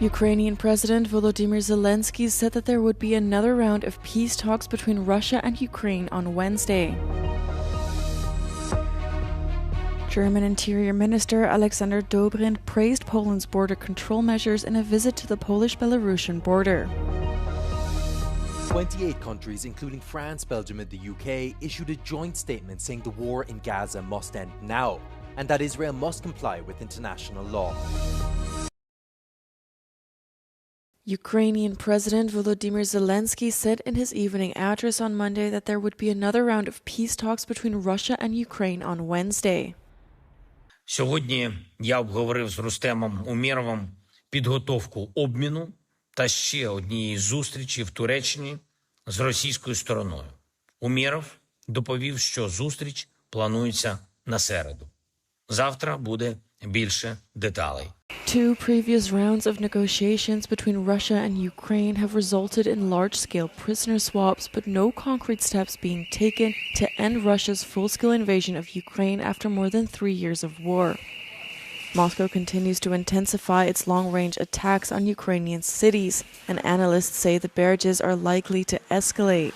Ukrainian President Volodymyr Zelensky said that there would be another round of peace talks between Russia and Ukraine on Wednesday. German Interior Minister Alexander Dobrindt praised Poland's border control measures in a visit to the Polish-Belarusian border. 28 countries, including France, Belgium and the UK, issued a joint statement saying the war in Gaza must end now, and that Israel must comply with international law. Ukrainian President Volodymyr Zelensky said in his evening address on Monday that there would be another round of peace talks between Russia and Ukraine on Wednesday. Сьогодні я обговорив з Рустемом Умєровим підготовку обміну та ще однієї зустрічі в Туреччині з російською стороною. Умєров доповів, що зустріч планується на середу. Завтра буде більше деталей. Two previous rounds of negotiations between Russia and Ukraine have resulted in large-scale prisoner swaps, but no concrete steps being taken to end Russia's full-scale invasion of Ukraine after more than 3 years of war. Moscow continues to intensify its long-range attacks on Ukrainian cities, and analysts say the barrages are likely to escalate.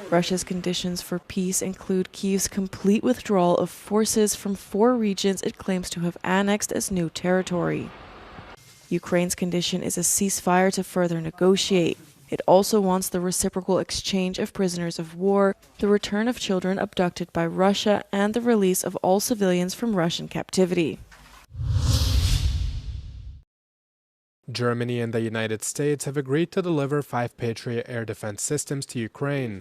Russia's conditions for peace include Kyiv's complete withdrawal of forces from 4 regions it claims to have annexed as new territory. Ukraine's condition is a ceasefire to further negotiate. It also wants the reciprocal exchange of prisoners of war, the return of children abducted by Russia, and the release of all civilians from Russian captivity. Germany and the United States have agreed to deliver 5 Patriot air defense systems to Ukraine.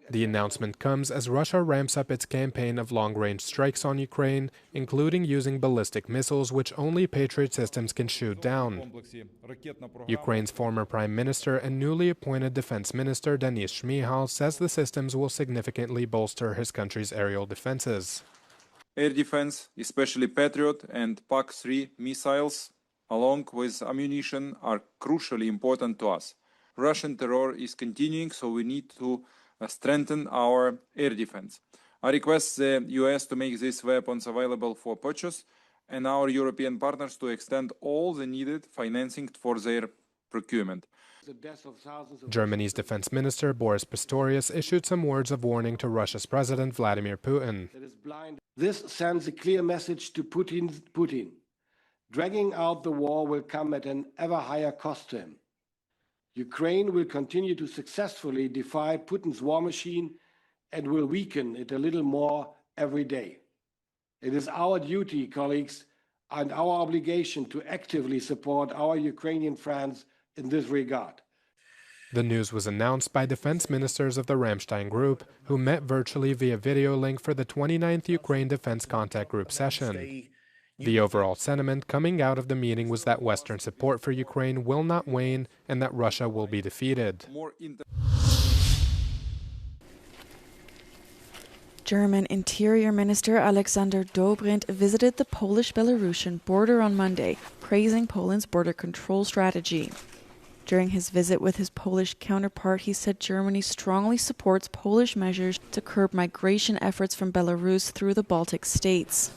The announcement comes as Russia ramps up its campaign of long-range strikes on Ukraine, including using ballistic missiles which only Patriot systems can shoot down. Ukraine's former Prime Minister and newly appointed Defense Minister Denis Shmyhal says the systems will significantly bolster his country's aerial defenses. Air defense, especially Patriot and PAC-3 missiles, along with ammunition, are crucially important to us. Russian terror is continuing, so we need to strengthen our air defense. I request the US to make these weapons available for purchase and our European partners to extend all the needed financing for their procurement. Germany's defense minister Boris Pistorius issued some words of warning to Russia's President Vladimir Putin. This sends a clear message to Putin. Dragging out the war will come at an ever higher cost to him. Ukraine will continue to successfully defy Putin's war machine and will weaken it a little more every day. It is our duty, colleagues, and our obligation to actively support our Ukrainian friends in this regard. The news was announced by defense ministers of the Ramstein Group, who met virtually via video link for the 29th Ukraine Defense Contact Group session. The overall sentiment coming out of the meeting was that Western support for Ukraine will not wane and that Russia will be defeated. German Interior Minister Alexander Dobrindt visited the Polish-Belarusian border on Monday, praising Poland's border control strategy. During his visit with his Polish counterpart, he said Germany strongly supports Polish measures to curb migration efforts from Belarus through the Baltic states.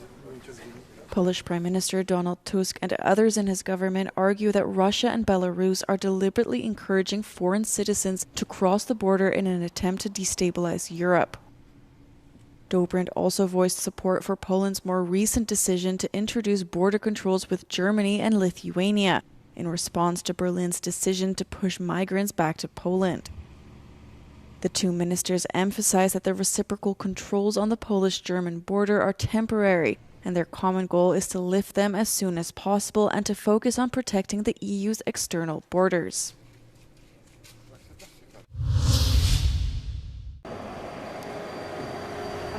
Polish Prime Minister Donald Tusk and others in his government argue that Russia and Belarus are deliberately encouraging foreign citizens to cross the border in an attempt to destabilize Europe. Dobrindt also voiced support for Poland's more recent decision to introduce border controls with Germany and Lithuania in response to Berlin's decision to push migrants back to Poland. The two ministers emphasized that the reciprocal controls on the Polish-German border are temporary, and their common goal is to lift them as soon as possible and to focus on protecting the EU's external borders.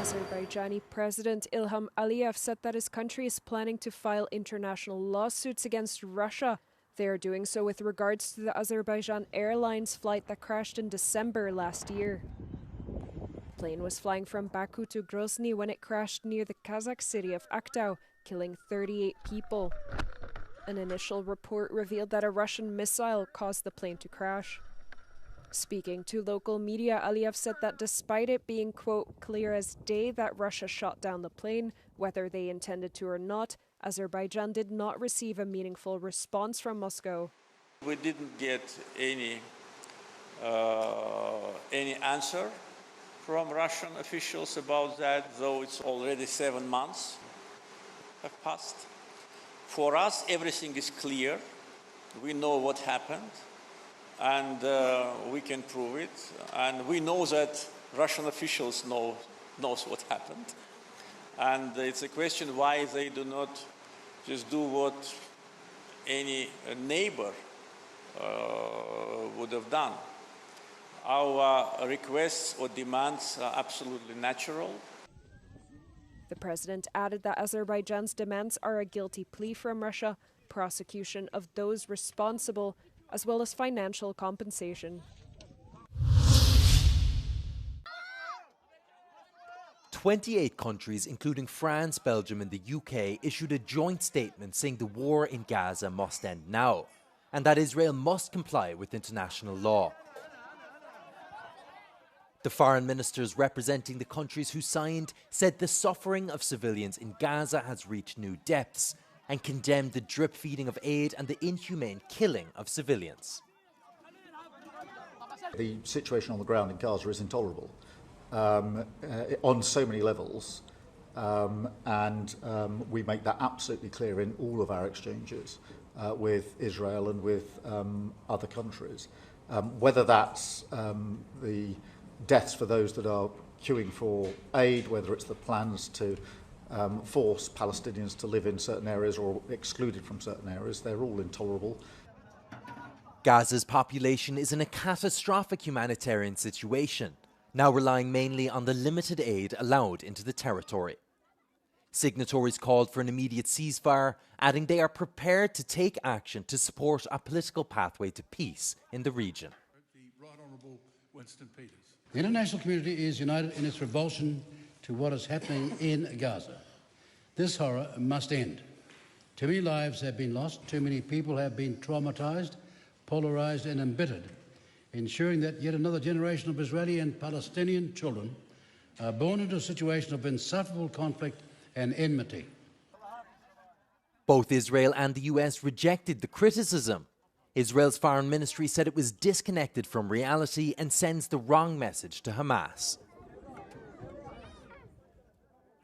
Azerbaijani President Ilham Aliyev said that his country is planning to file international lawsuits against Russia. They are doing so with regards to the Azerbaijan Airlines flight that crashed in December last year. The plane was flying from Baku to Grozny when it crashed near the Kazakh city of Aktau, killing 38 people. An initial report revealed that a Russian missile caused the plane to crash. Speaking to local media, Aliyev said that despite it being, quote, clear as day that Russia shot down the plane, whether they intended to or not, Azerbaijan did not receive a meaningful response from Moscow. We didn't get any answer from Russian officials about that, though it's already 7 months have passed. For us, everything is clear. We know what happened, and we can prove it. And we know that Russian officials knows what happened. And it's a question why they do not just do what any neighbor would have done. Our requests or demands are absolutely natural. The president added that Azerbaijan's demands are a guilty plea from Russia, prosecution of those responsible, as well as financial compensation. 28 countries, including France, Belgium and the UK, issued a joint statement saying the war in Gaza must end now, and that Israel must comply with international law. The foreign ministers representing the countries who signed said the suffering of civilians in Gaza has reached new depths and condemned the drip feeding of aid and the inhumane killing of civilians. The situation on the ground in Gaza is intolerable on so many levels, and we make that absolutely clear in all of our exchanges with Israel and with other countries. Whether that's the deaths for those that are queuing for aid, whether it's the plans to force Palestinians to live in certain areas or excluded from certain areas, they're all intolerable. Gaza's population is in a catastrophic humanitarian situation, now relying mainly on the limited aid allowed into the territory. Signatories called for an immediate ceasefire, adding they are prepared to take action to support a political pathway to peace in the region. The international community is united in its revulsion to what is happening in Gaza. This horror must end. Too many lives have been lost, too many people have been traumatized, polarized and embittered, ensuring that yet another generation of Israeli and Palestinian children are born into a situation of insufferable conflict and enmity. Both Israel and the US rejected the criticism. Israel's foreign ministry said it was disconnected from reality and sends the wrong message to Hamas.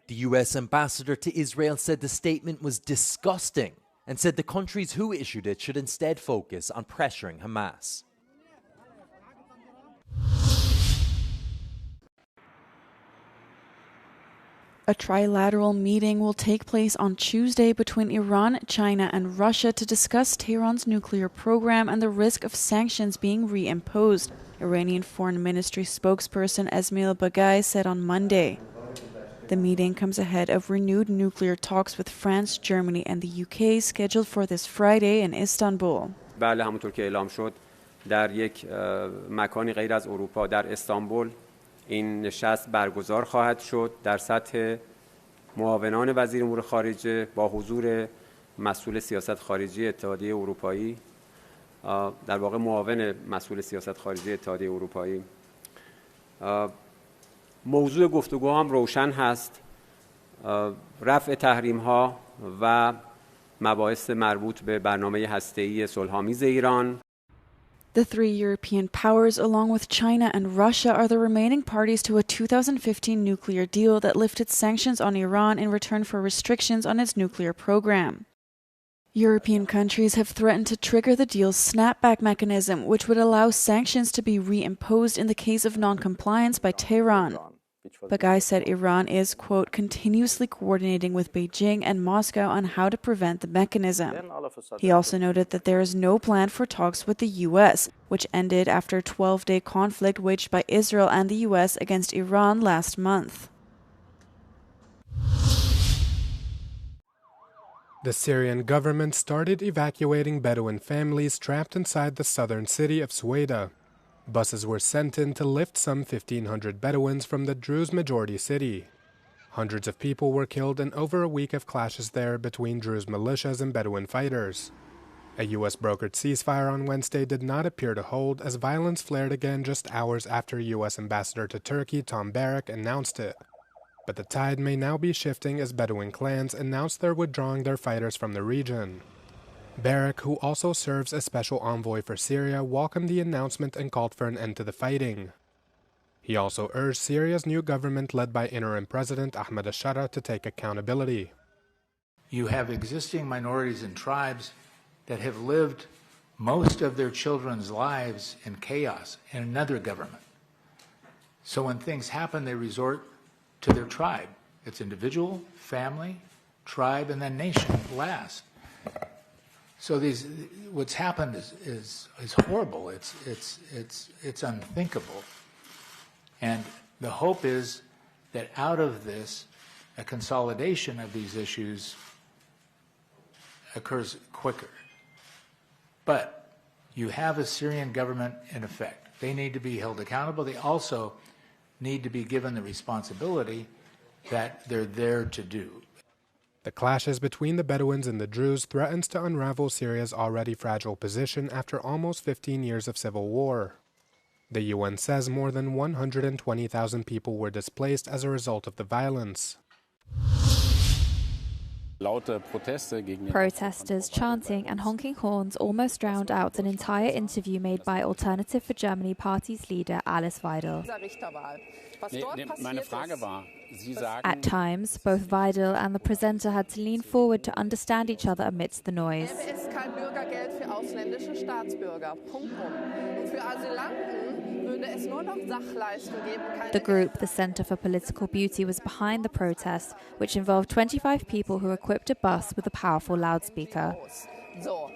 The US ambassador to Israel said the statement was disgusting and said the countries who issued it should instead focus on pressuring Hamas. A trilateral meeting will take place on Tuesday between Iran, China and Russia to discuss Tehran's nuclear program and the risk of sanctions being reimposed, Iranian Foreign Ministry spokesperson Esmail Baghaei said on Monday. The meeting comes ahead of renewed nuclear talks with France, Germany and the UK scheduled for this Friday in Istanbul. بله همونطور که اعلام شد در یک مکانی غیر از اروپا در استانبول این نشست برگزار خواهد شد در سطح معاونان وزیر امور خارجه با حضور مسئول سیاست خارجی اتحادیه اروپایی در واقع معاون مسئول سیاست خارجی اتحادیه اروپایی. موضوع گفتگو هم روشن هست رفع تحریم ها و مباحث مربوط به برنامه هسته‌ای صلح‌آمیز ایران. The three European powers, along with China and Russia, are the remaining parties to a 2015 nuclear deal that lifted sanctions on Iran in return for restrictions on its nuclear program. European countries have threatened to trigger the deal's snapback mechanism, which would allow sanctions to be reimposed in the case of non-compliance by Tehran. Baghaei said Iran is, quote, continuously coordinating with Beijing and Moscow on how to prevent the mechanism. He also noted that there is no plan for talks with the U.S., which ended after a 12-day conflict waged by Israel and the U.S. against Iran last month. The Syrian government started evacuating Bedouin families trapped inside the southern city of Sueda. Buses were sent in to lift some 1,500 Bedouins from the Druze majority city. Hundreds of people were killed in over a week of clashes there between Druze militias and Bedouin fighters. A U.S.-brokered ceasefire on Wednesday did not appear to hold as violence flared again just hours after U.S. Ambassador to Turkey Tom Barrack announced it. But the tide may now be shifting as Bedouin clans announce they're withdrawing their fighters from the region. Barak, who also serves as special envoy for Syria, welcomed the announcement and called for an end to the fighting. He also urged Syria's new government led by interim President Ahmed al-Shara to take accountability. You have existing minorities and tribes that have lived most of their children's lives in chaos in another government. So when things happen, they resort to their tribe. It's individual, family, tribe, and then nation last. So what's happened is horrible. It's unthinkable. And the hope is that out of this, a consolidation of these issues occurs quicker. But you have a Syrian government in effect. They need to be held accountable. They also need to be given the responsibility that they're there to do. The clashes between the Bedouins and the Druze threatens to unravel Syria's already fragile position after almost 15 years of civil war. The UN says more than 120,000 people were displaced as a result of the violence. Protesters chanting and honking horns almost drowned out an entire interview made by Alternative for Germany Party's leader Alice Weidel. At times, both Weidel and the presenter had to lean forward to understand each other amidst the noise. The group, the Center for Political Beauty, was behind the protest, which involved 25 people who equipped a bus with a powerful loudspeaker. So,